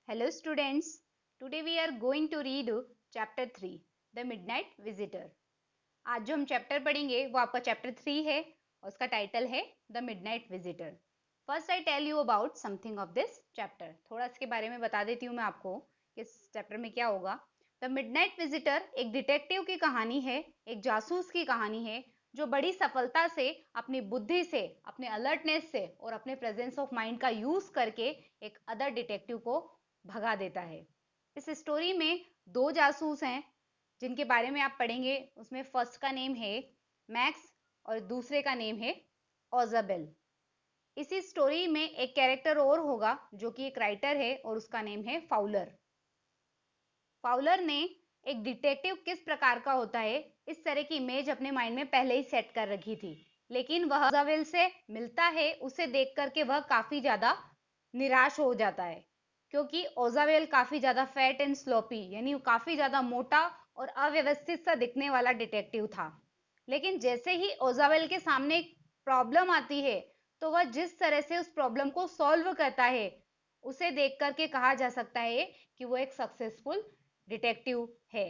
Hello students, today we are going to read chapter 3, The Midnight Visitor. आज जो हम chapter पढ़ेंगे वो आपका चैप्टर 3 है और उसका टाइटल है the midnight visitor. First I tell you about something of this chapter. थोड़ा इसके बारे में बता देती हूँ मैं आपको कि इस चैप्टर में क्या होगा. द मिडनाइट विजिटर एक डिटेक्टिव की कहानी है, एक जासूस की कहानी है जो बड़ी सफलता से अपनी बुद्धि से, अपने अलर्टनेस से और अपने प्रेजेंस ऑफ माइंड का यूज करके एक अदर डिटेक्टिव को भगा देता है. इस स्टोरी में दो जासूस हैं जिनके बारे में आप पढ़ेंगे. उसमें फर्स्ट का नेम है मैक्स और दूसरे का नेम है ओजाबेल. इसी स्टोरी में एक कैरेक्टर और होगा जो कि एक राइटर है और उसका नेम है फाउलर. फाउलर ने एक डिटेक्टिव किस प्रकार का होता है इस तरह की इमेज अपने माइंड में पहले ही सेट कर रखी थी, लेकिन वह ओजाबेल से मिलता है. उसे देख करके वह काफी ज्यादा निराश हो जाता है क्योंकि ओजाबेल काफी ज्यादा फैट एंड स्लोपी यानी काफी ज्यादा मोटा और अव्यवस्थित सा दिखने वाला डिटेक्टिव था. लेकिन जैसे ही ओजाबेल के सामने एक प्रॉब्लम आती है तो वह जिस तरह से उस प्रॉब्लम को सॉल्व करता है उसे देख करके कहा जा सकता है कि वो एक सक्सेसफुल डिटेक्टिव है.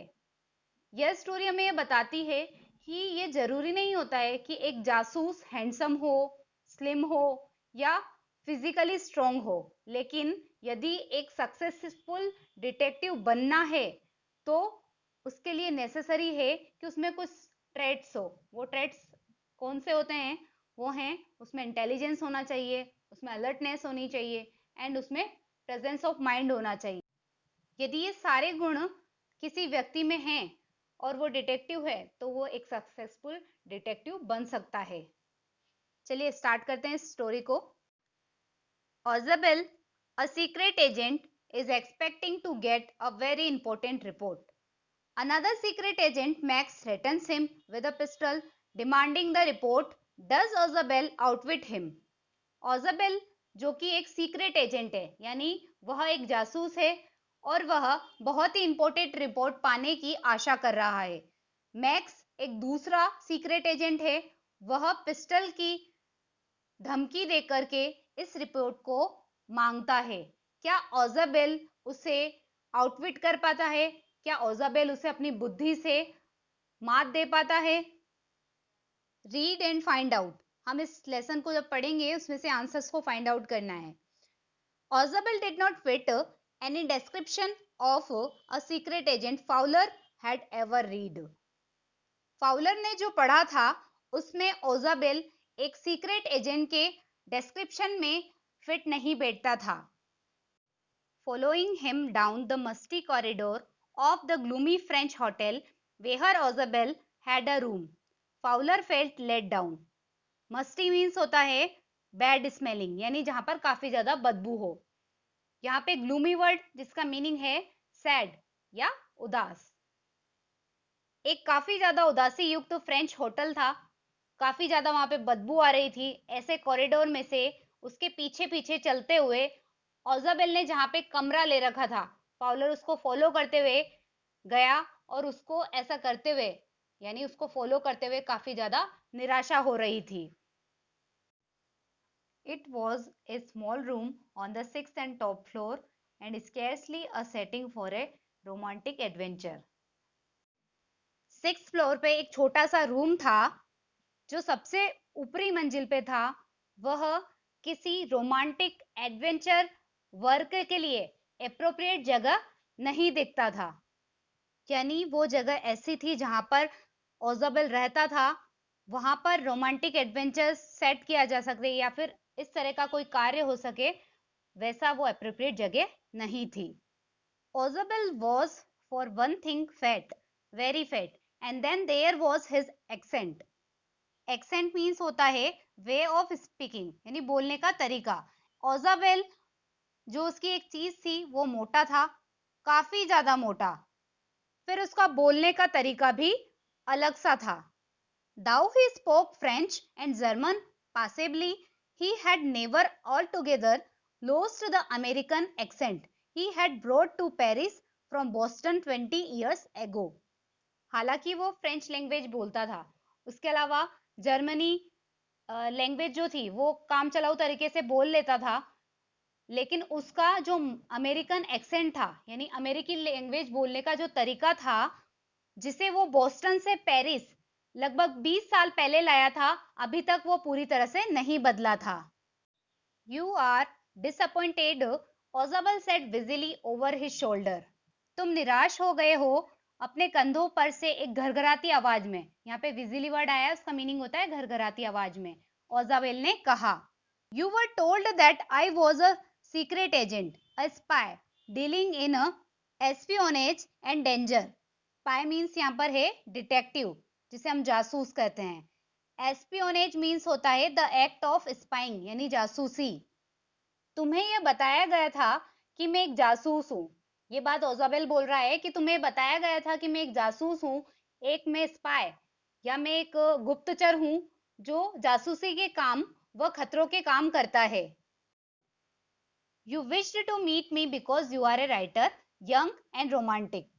यह स्टोरी हमें यह बताती है कि ये जरूरी नहीं होता है कि एक जासूस हैंडसम हो, स्लिम हो या फिजिकली स्ट्रांग हो, लेकिन यदि एक सक्सेसफुल डिटेक्टिव बनना है तो उसके लिए नेसेसरी है कि उसमें कुछ ट्रेट्स हो. वो ट्रेट्स कौन से होते हैं? वो हैं उसमें इंटेलिजेंस होना चाहिए, उसमें अलर्टनेस होनी चाहिए एंड उसमें प्रेजेंस ऑफ माइंड होना चाहिए. यदि ये सारे गुण किसी व्यक्ति में हैं और वो डिटेक्टिव है तो वो एक सक्सेसफुल डिटेक्टिव बन सकता है. चलिए स्टार्ट करते हैं इस स्टोरी को. Ozabel, a secret agent, is expecting to get a very important report. Another secret agent, Max, threatens him with a pistol, demanding the report. Does Ozabel outwit him? Ozabel, जो कि एक secret agent है यानी वह एक जासूस है और वह बहुत ही इंपॉर्टेंट रिपोर्ट पाने की आशा कर रहा है. मैक्स एक दूसरा सीक्रेट एजेंट है, वह पिस्टल की धमकी देकर के इस रिपोर्ट को मांगता है. क्या ओजाबेल उसे आउटविट कर पाता है? क्या ओजाबेल उसे अपनी बुद्धि से मात दे पाता है? Read and find out. हम इस लेसन को जब पढ़ेंगे उसमें से आंसर्स को फाइंड आउट करना है. Ausable did not fit any description of a secret agent Fowler had ever read. Fowler ने जो पढ़ा था उसमें ओजाबेल एक सीक्रेट एजेंट के डिस्क्रिप्शन में फिट नहीं बैठता था. Following him down the musty corridor of the gloomy French hotel where Ozabel had a room, Fowler felt let down. Musty means होता है बैड स्मेलिंग यानी जहां पर काफी ज्यादा बदबू हो. यहाँ पे ग्लूमी वर्ड जिसका मीनिंग है सैड या उदास. एक काफी ज्यादा उदासी युक्त फ्रेंच होटल था. काफी ज्यादा वहां पे बदबू आ रही थी. ऐसे कॉरिडोर में से उसके पीछे पीछे चलते हुए ओजाबेल ने जहां पे कमरा ले रखा था, फाउलर उसको फॉलो करते हुए गया और उसको ऐसा करते हुए यानी उसको फॉलो करते हुए काफी ज्यादा निराशा हो रही थी. It was a small room on the 6th and top floor and scarcely a setting for a romantic adventure. 6th floor पे एक छोटा सा रूम था जो सबसे ऊपरी मंजिल पे था. वह किसी रोमांटिक एडवेंचर वर्क के लिए एप्रोप्रिएट जगह नहीं दिखता था. यानी वो जगह ऐसी थी जहां पर ओजाबेल रहता था, वहां पर रोमांटिक एडवेंचर सेट किया जा सके या फिर इस तरह का कोई कार्य हो सके, वैसा वो एप्रोप्रिएट जगह नहीं थी. Ausable was for one thing fat, very fat, and then there was his accent. Accent means होता है वे ऑफ स्पीकिंग यानी बोलने का तरीका. ओजाबेल जो उसकी एक चीज थी वो मोटा था, काफी ज्यादा मोटा. फिर उसका बोलने का तरीका भी अलग सा था. Though he spoke French and German passably, he had never altogether lost the American accent he had brought to Paris from Boston 20 years ago. हालांकि वो फ्रेंच लैंग्वेज बोलता था, उसके अलावा जर्मनी लैंग्वेज जो थी वो काम चलाऊ तरीके से बोल लेता था, लेकिन उसका जो अमेरिकन एक्सेंट था, यानी अमेरिकी लैंग्वेज बोलने का जो तरीका था, जिसे वो बोस्टन से पेरिस लगभग 20 साल पहले लाया था, अभी तक वो पूरी तरह से नहीं बदला था। You are disappointed, Ausable said wheezily over his shoulder. तुम निराश हो गए हो, अपने कंधों पर से एक घरघराती आवाज में, यहाँ पे विजिली वर्ड आया है, उसका मीनिंग होता है घरघराती आवाज में, ओजाबेल ने कहा। You were told that I was a secret agent, a spy dealing in espionage and danger. Spy means यहाँ पर है डिटेक्टिव, जिसे हम जासूस कहते हैं। एस्पियोनेज मीन्स होता है द एक्ट ऑफ स्पाइंग, यानी जासूसी। तुम्हें यह बताया गया था कि मैं एक जासूस हूँ। ये बात ओजाबेल बोल रहा है कि तुम्हें बताया गया था कि मैं एक जासूस हूँ, एक मैं स्पाई या मैं एक गुप्तचर हूँ जो जासूसी के काम व खतरों के काम करता है। You wished to meet me because you are a writer, young and romantic.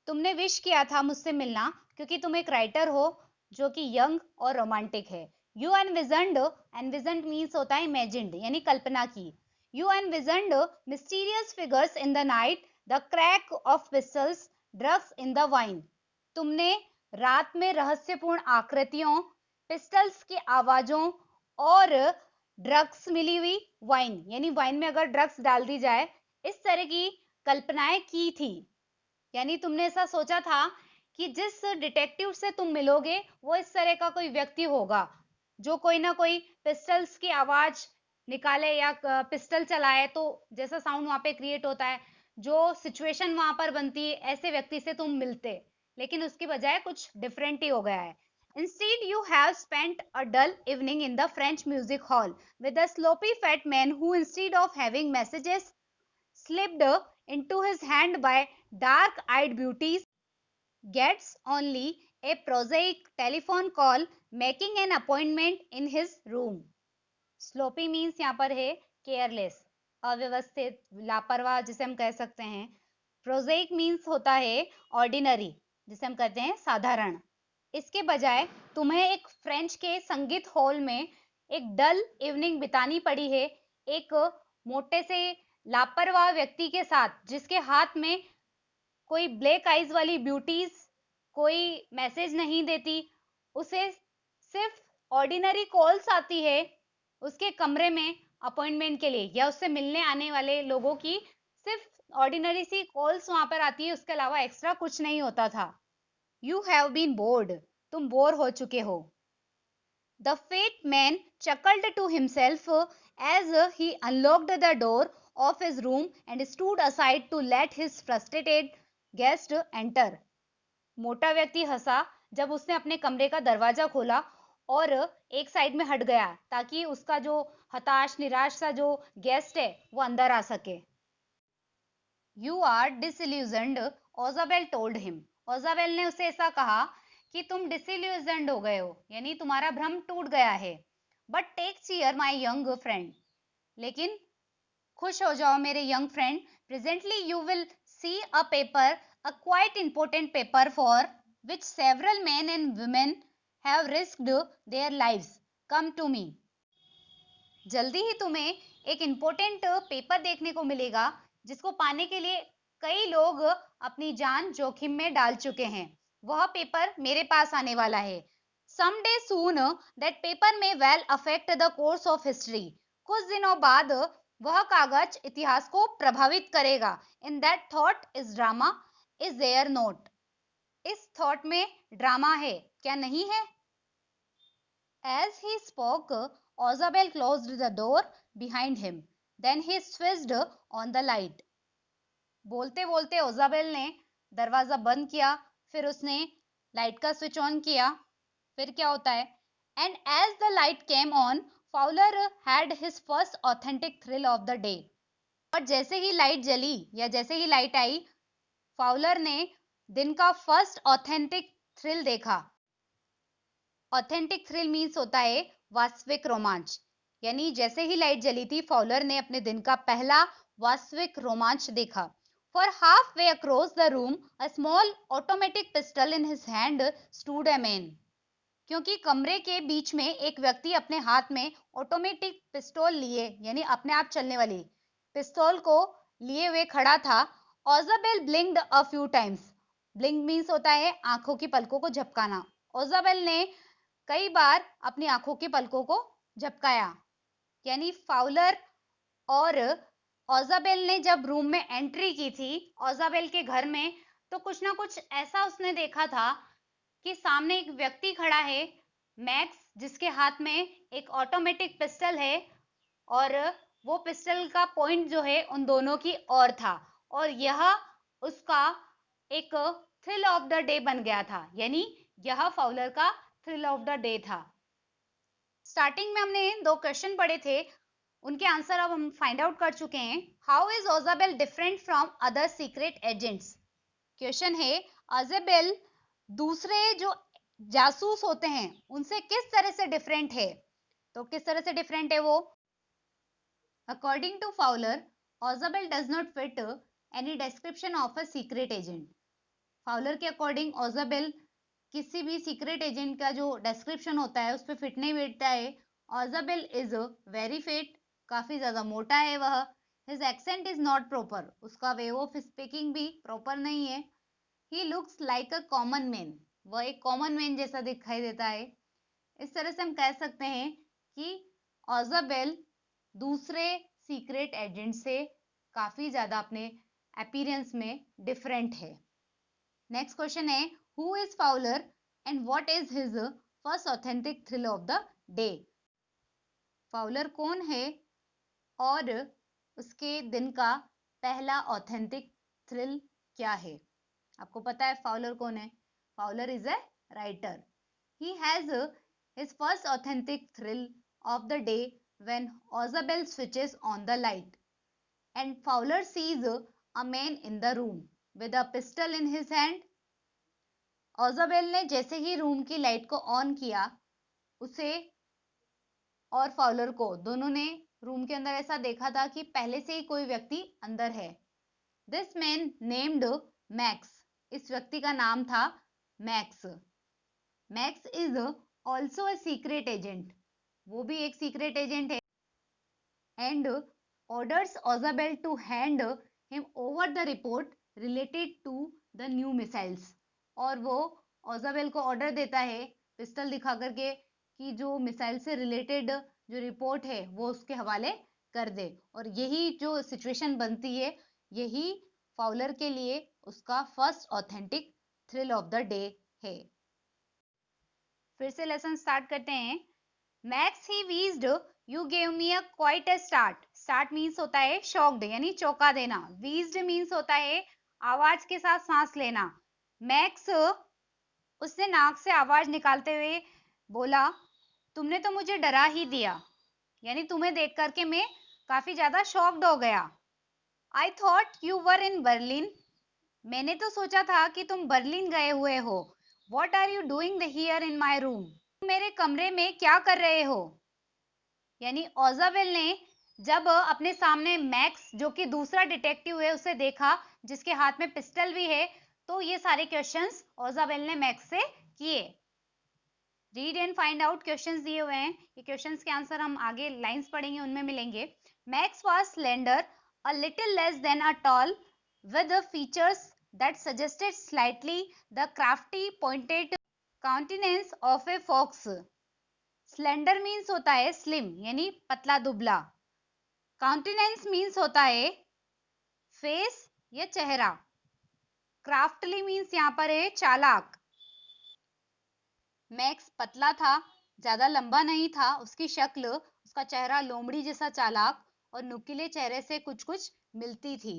तुमने विश किया था मुझसे मिलना क्योंकि तुम एक राइटर हो जो कि यंग और रोमांटिक है। यू एनविजनड, एनविजनड मीन्स होता है इमेजिन्ड, यानी कल्पना की। You envisioned mysterious figures in the night, the crack of pistols, drugs in the wine. तुमने रात में रहस्यपूर्ण आकृतियों, पिस्टल्स की आवाजों और ड्रग्स मिली हुई वाइन, यानी वाइन में अगर ड्रग्स डाल दी जाए, इस तरह की कल्पनाएं की थी। यानी तुमने ऐसा सोचा था कि जिस डिटेक्टिव से तुम मिलोगे वो इस तरह का कोई व्यक्ति होगा जो कोई ना कोई पिस्टल्स की आवाज निकाले या पिस्टल चलाए, तो जैसा साउंड वहां पे क्रिएट होता है, जो सिचुएशन वहां पर बनती है, ऐसे व्यक्ति से तुम मिलते। लेकिन उसकी बजाय कुछ डिफरेंट ही हो गया है। Instead, you have spent a dull evening in the French music hall with a sloppy fat man who, instead of having messages slipped into his hand by dark-eyed beauties, gets only a prosaic telephone call making an appointment in his room. Sloppy means यहाँ पर है careless, अव्यवस्थित, लापरवाह जिसे हम कह सकते हैं। प्रोजेइक मीन्स होता है ऑर्डिनरी, जिसे हम कहते हैं साधारण। इसके बजाय तुम्हें एक फ्रेंच के संगीत हॉल में एक डल इवनिंग बितानी पड़ी है, एक मोटे से लापरवाह व्यक्ति के साथ, जिसके हाथ में कोई ब्लैक आईज वाली ब्यूटीज कोई मैसेज नहीं देती, उसे सिर्फ ऑर्डिनरी कॉल्स आती है उसके कमरे में अपॉइंटमेंट के लिए, या उससे मिलने आने वाले लोगों की सिर्फ ऑर्डिनरी सी कॉल्स वहां पर आती है, उसके अलावा एक्स्ट्रा कुछ नहीं होता था। यू हैव बीन बोर्ड, तुम बोर हो चुके हो। The fat man chuckled to himself as he unlocked the door of his room and stood aside to let his frustrated guest enter. मोटा व्यक्ति हंसा जब उसने अपने कमरे का दरवाजा खोला और एक साइड में हट गया ताकि उसका जो हताश निराश सा जो गेस्ट है वो अंदर आ सके। You are disillusioned, Ausable told him. Ausable ने उसे ऐसा कहा कि तुम डिसइल्यूजनड हो गए हो, यानी तुम्हारा भ्रम टूट गया है। But take cheer my young friend, लेकिन खुश हो जाओ मेरे young friend. Presently you will see a paper, a quite important paper for which several men and women have risked their lives. Come to me. जल्दी ही तुम्हें एक important paper देखने को मिलेगा जिसको पाने के लिए कई लोग अपनी जान जोखिम में डाल चुके हैं। वह पेपर मेरे पास आने वाला है। Someday soon that paper may well affect the course of history. कुछ दिनों बाद वह कागज इतिहास को प्रभावित करेगा। In that thought is drama, is there not? इस थॉट में ड्रामा है, क्या नहीं है? As he spoke, Ozabel closed the door behind him. Then he switched on the light. बोलते बोलते ओजाबेल ने दरवाजा बंद किया, फिर उसने लाइट का स्विच ऑन किया। फिर क्या होता है? And as the light came on, Fowler had his first authentic thrill of the day. और जैसे ही लाइट जली या जैसे ही लाइट आई, फाउलर ने दिन का फर्स्ट ऑथेंटिक थ्रिल देखा। ऑथेंटिक थ्रिल मीन्स होता है वास्तविक रोमांच, यानी जैसे ही लाइट जली थी फाउलर ने अपने दिन का पहला वास्तविक रोमांच देखा। For half way across the room, a small automatic pistol in his hand stood a man. क्योंकि कमरे के बीच में एक व्यक्ति अपने हाथ में ऑटोमेटिक पिस्टल लिए, यानी अपने आप चलने वाली पिस्तौल को लिए हुए खड़ा था। Ausable blinked a few times. Blink means होता है आंखों की पलकों को झपकाना। ओजाबेल ने कई बार अपनी आंखों की पलकों को झपकाया। यानी फाउलर और ओजाबेल ने जब रूम में एंट्री की थी ओजाबेल के घर में, तो कुछ ना कुछ ऐसा उसने देखा था कि सामने एक व्यक्ति खड़ा है, मैक्स, जिसके हाथ में एक ऑटोमेटिक पिस्टल है और वो पिस्टल का पॉइंट जो है उन दोनों की ओर था और यह उसका एक थ्रिल ऑफ द डे बन गया था। यानी यह फाउलर का थ्रिल ऑफ द डे था। स्टार्टिंग में हमने 2 क्वेश्चन पढ़े थे, उनके आंसर अब हम फाइंड आउट कर चुके हैं। How is Ausable different from other secret agents? Question है, ओजाबेल दूसरे जो जासूस होते हैं उनसे किस तरह से डिफरेंट है? तो किस तरह से डिफरेंट है वो? According to Fowler, Ausable does not fit any description of a secret agent. Fowler के अकॉर्डिंग ओजाबेल किसी भी सीक्रेट एजेंट का जो डिस्क्रिप्शन होता है उस पर फिट नहीं बैठता है। ओजाबेल इज वेरी फिट, काफी ज्यादा मोटा है वह। His accent is not proper, उसका वे ऑफ स्पीकिंग भी प्रॉपर नहीं है। He looks like a common man, वह एक कॉमन मैन जैसा दिखाई देता है। इस तरह से हम कह सकते हैं कि ओजाबेल दूसरे सीक्रेट एजेंट से काफी ज्यादा अपने अपीयरेंस में डिफरेंट है। नेक्स्ट क्वेश्चन है, who is Fowler and what is his first authentic thrill of the day? Fowler कौन है और उसके दिन का पहला ऑथेंटिक थ्रिल क्या है? आपको पता है फाउलर कौन है? Fowler is a writer. He has his first authentic thrill of the day when Ozabel switches on the light and Fowler sees a man in the room with a pistol in his hand. Ozabel ने जैसे ही room की light को on किया, उसे और Fowler को दोनों ने रूम के अंदर ऐसा देखा था कि पहले से ही कोई व्यक्ति अंदर है। दिस मैन नेम्ड मैक्स, इस व्यक्ति का नाम था Max. Max is also a secret agent, वो भी एक सीक्रेट एजेंट है। And orders Ausable to hand him over the report related to the new missiles, और वो ओजाबेल को ऑर्डर देता है पिस्टल दिखा करके कि जो मिसाइल से रिलेटेड जो रिपोर्ट है वो उसके हवाले कर दे। और यही जो सिचुएशन बनती है, यही फाउलर के लिए उसका first authentic thrill of the day है। फिर से लेसन स्टार्ट करते हैं। Max he wheezed you gave me a quite a start. Start means होता है शॉक्ड यानी चौंका देना। वीज्ड मीन्स होता है आवाज के साथ सांस लेना। मैक्स उसने नाक से आवाज निकालते हुए बोला, तुमने तो मुझे डरा ही दिया, यानी तुम्हें देख करके मैं काफी ज्यादा शॉक्ड हो गया। I thought you were in Berlin, मैंने तो सोचा था कि तुम बर्लिन गए हुए हो। What are you doing here in my room, तुम मेरे कमरे में क्या कर रहे हो? यानी ओजाबेल ने जब अपने सामने मैक्स जो कि दूसरा डिटेक्टिव है उसे देखा जिसके हाथ में पिस्टल भी है, तो ये सारे क्वेश्चंस ओजाबेल ने मैक्स से किए। Read and find out questions दिए हुए हैं, ये क्वेश्चंस के आंसर हम आगे लाइंस पढ़ेंगे उनमें मिलेंगे। Max was slender, a little less than a tall, with the features that suggested slightly the crafty pointed countenance of a fox. Slender means होता है स्लिम यानी पतला दुबला। काउंटेनेंस मीन्स होता है फेस या चेहरा। क्राफ्टली मीन्स यहाँ पर है चालाक। मैक्स पतला था, ज्यादा लंबा नहीं था, उसकी शक्ल, उसका चेहरा लोमड़ी जैसा चालाक और नुकीले चेहरे से कुछ कुछ मिलती थी।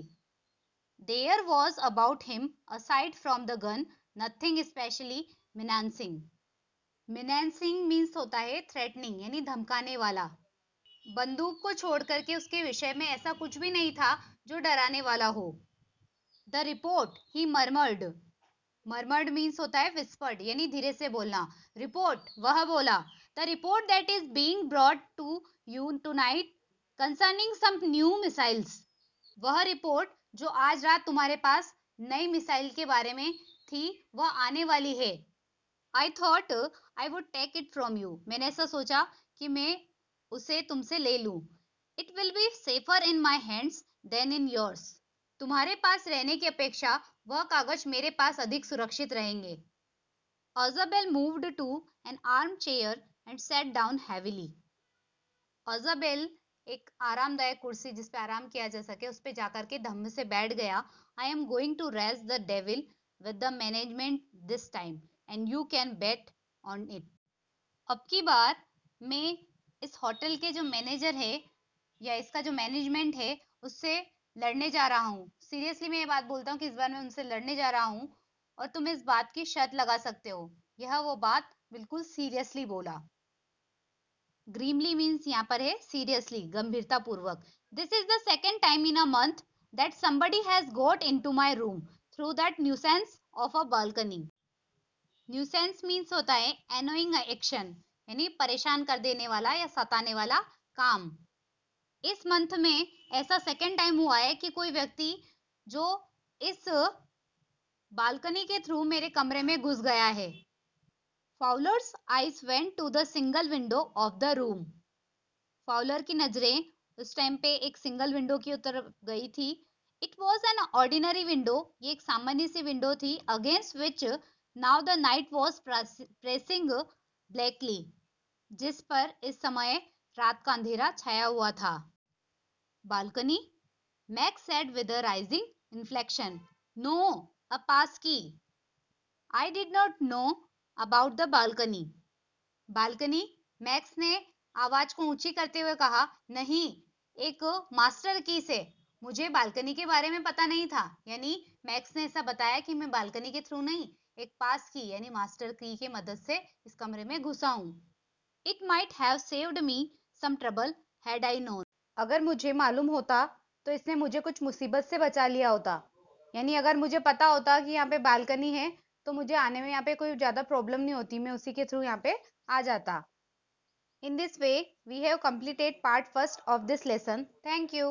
There was about him, aside from the gun, nothing especially menacing. Menacing means होता है threatening यानी धमकाने वाला। बंदूक को छोड़ करके उसके विषय में ऐसा कुछ भी नहीं था जो डराने वाला हो। The report, he murmured. Murmured means होता है whispered यानी धीरे से बोलना। Report, वह बोला। The report that is being brought to you tonight concerning some new missiles. वह रिपोर्ट जो आज रात तुम्हारे पास नई मिसाइल के बारे में थी वह आने वाली है। I thought I would take it from you, मैंने ऐसा सोचा कि मैं उसे तुमसे ले लूं। It will be safer in my hands than in yours. तुम्हारे पास रहने की अपेक्षा वह कागज मेरे पास अधिक सुरक्षित रहेंगे। Ausable moved to an armchair and sat down heavily. Ausable एक आरामदायक कुर्सी जिस पे आराम किया जा सके उस पे जाकर के धम्म से बैठ गया। I am going to race the devil with the management this time and you can bet on it. अब की बार मैं इस होटल के जो मैनेजर है या इसका जो मैनेजमेंट है उससे लड़ने जा रहा हूँ। सीरियसली मैं ये बात बोलता हूँ कि इस बार मैं उनसे लड़ने जा रहा हूँ और तुम इस बात की शर्त लगा सकते हो। यह वो बात बिल्कुल सीरियसली बोला। ग्रीमली मीन्स यहाँ पर है सीरियसली, गंभीरता पूर्वक। This is the second time in a month that somebody has got into my room through that nuisance of a balcony। Nuisance means होता है एनोइंग एक्शन, यानी परेशान कर देने वाला या सताने वाला काम। इस मंथ में ऐसा सेकेंड टाइम हुआ है कि कोई व्यक्ति जो इस बालकनी के थ्रू मेरे कमरे में घुस गया है। Fowler's eyes went to the single window of the room. Fowler की नजरें उस टाइम पे एक सिंगल विंडो की तरफ गई थी। It was an ordinary window, ये एक सामान्य सी विंडो थी। Against which now the night was pressing blackly, जिस पर इस समय रात का अंधेरा छाया हुआ था। Balcony, Max said with a rising inflection. No, a passkey. I did not know about the balcony. Balcony, Max ने आवाज को ऊंची करते हुए कहा, नहीं, एक मास्टर की से मुझे बालकनी के बारे में पता नहीं था। यानी मैक्स ने ऐसा बताया कि मैं बालकनी के थ्रू नहीं, एक पास की यानी मास्टर की के मदद से इस कमरे में घुसा हूं। It might have saved me some trouble had I known. अगर मुझे मालूम होता तो इसने मुझे कुछ मुसीबत से बचा लिया होता। यानी अगर मुझे पता होता कि यहाँ पे बालकनी है तो मुझे आने में यहाँ पे कोई ज्यादा प्रॉब्लम नहीं होती, मैं उसी के थ्रू यहाँ पे आ जाता। In this way, we have completed part first of this lesson. Thank you.